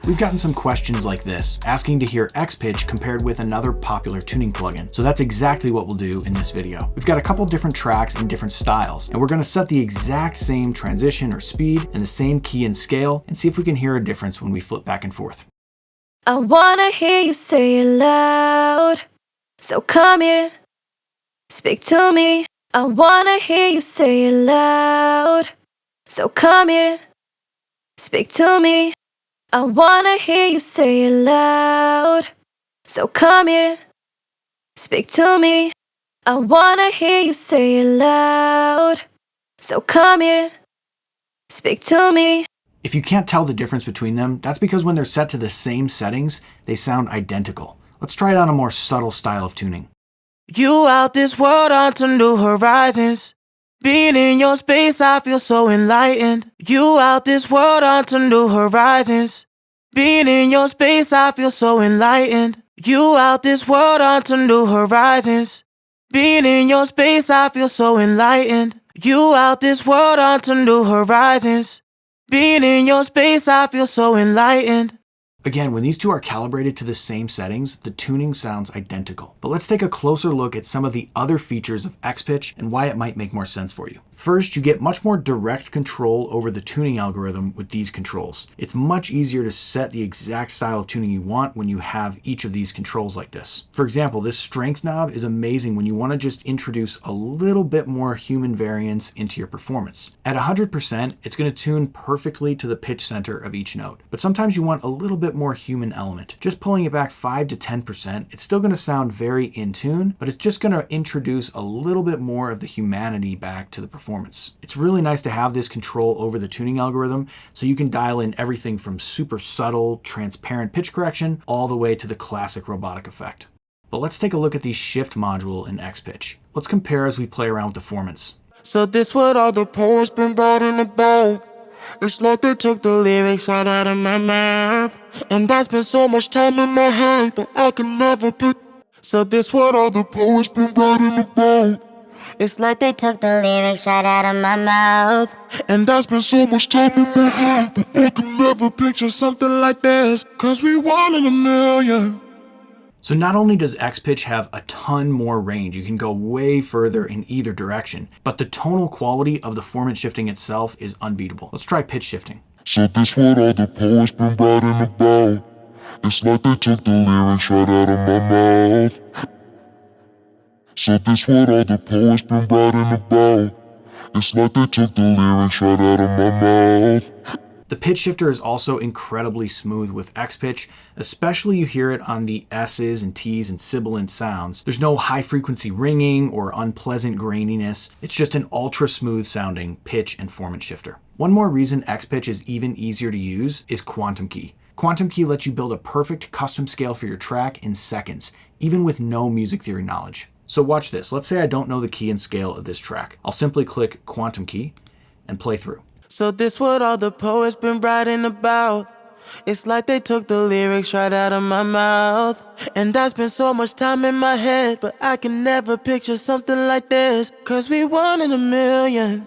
We've gotten some questions like this, asking to hear Xpitch compared with another popular tuning plugin. So that's exactly what we'll do in this video. We've got a couple different tracks in different styles, and we're gonna set the exact same transition or speed and the same key and scale and see if we can hear a difference when we flip back and forth. I wanna hear you say it loud, so come here, speak to me. I wanna hear you say it loud, so come here, speak to me. I wanna hear you say it loud, so come here, speak to me. I wanna hear you say it loud, so come here, speak to me. If you can't tell the difference between them, that's because when they're set to the same settings, they sound identical. Let's try it on a more subtle style of tuning. You out this world onto new horizons. Being in your space, I feel so enlightened. You out this world onto new horizons. Being in your space, I feel so enlightened. You out this world onto new horizons. Being in your space, I feel so enlightened. You out this world onto new horizons. Being in your space, I feel so enlightened. Again, when these two are calibrated to the same settings, the tuning sounds identical. But let's take a closer look at some of the other features of Xpitch and why it might make more sense for you. First, you get much more direct control over the tuning algorithm with these controls. It's much easier to set the exact style of tuning you want when you have each of these controls like this. For example, this strength knob is amazing when you want to just introduce a little bit more human variance into your performance. At 100%, it's going to tune perfectly to the pitch center of each note. But sometimes you want a little bit more human element. Just pulling it back 5 to 10%, it's still going to sound very in tune, but it's just going to introduce a little bit more of the humanity back to the performance. It's really nice to have this control over the tuning algorithm so you can dial in everything from super subtle, transparent pitch correction all the way to the classic robotic effect. But let's take a look at the shift module in Xpitch. Let's compare as we play around with the formants. So this what all the poets been writing about. It's like they took the lyrics right out of my mouth. And that's been so much time in my head, but I can never pick. So this what all the poets been writing about. It's like they took the lyrics right out of my mouth. And that's been so much time in my head, but I can never picture something like this. Cause we one in a million. So not only does Xpitch have a ton more range, you can go way further in either direction, but the tonal quality of the formant shifting itself is unbeatable. Let's try pitch shifting. So this what all the poets been writing about. It's like they took the lyrics right out of my mouth. So this what all the poets been writing about. It's like they took the lyrics right out of my mouth. The pitch shifter is also incredibly smooth with Xpitch, especially you hear it on the S's and T's and sibilant sounds. There's no high frequency ringing or unpleasant graininess. It's just an ultra smooth sounding pitch and formant shifter. One more reason Xpitch is even easier to use is Quantum Key. Quantum Key lets you build a perfect custom scale for your track in seconds, even with no music theory knowledge. So watch this. Let's say I don't know the key and scale of this track. I'll simply click Quantum Key and play through. So this what all the poets been writing about. It's like they took the lyrics right out of my mouth. And that's been so much time in my head, but I can never picture something like this. Cause we one in a million.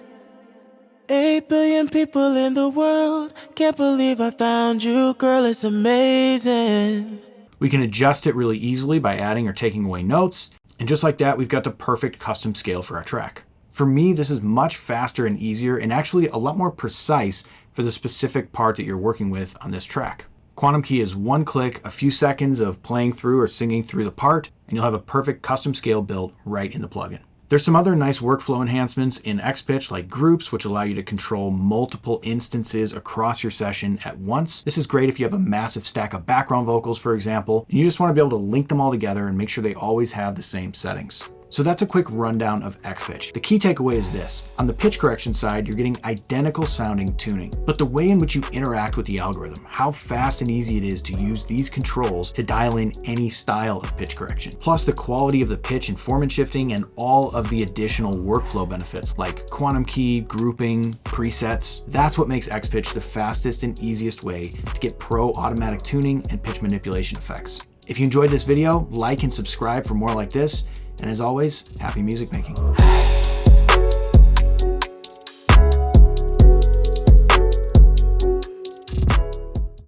8 billion people in the world. Can't believe I found you, girl, it's amazing. We can adjust it really easily by adding or taking away notes. And just like that, we've got the perfect custom scale for our track. For me, this is much faster and easier and actually a lot more precise for the specific part that you're working with on this track. Quantum Key is one click, a few seconds of playing through or singing through the part, and you'll have a perfect custom scale built right in the plugin. There's some other nice workflow enhancements in Xpitch like groups, which allow you to control multiple instances across your session at once. This is great if you have a massive stack of background vocals, for example, and you just want to be able to link them all together and make sure they always have the same settings. So that's a quick rundown of Xpitch. The key takeaway is this. On the pitch correction side, you're getting identical sounding tuning, but the way in which you interact with the algorithm, how fast and easy it is to use these controls to dial in any style of pitch correction, plus the quality of the pitch and formant shifting and all of the additional workflow benefits like quantum key, grouping, presets. That's what makes Xpitch the fastest and easiest way to get pro automatic tuning and pitch manipulation effects. If you enjoyed this video, like and subscribe for more like this. And as always, happy music making.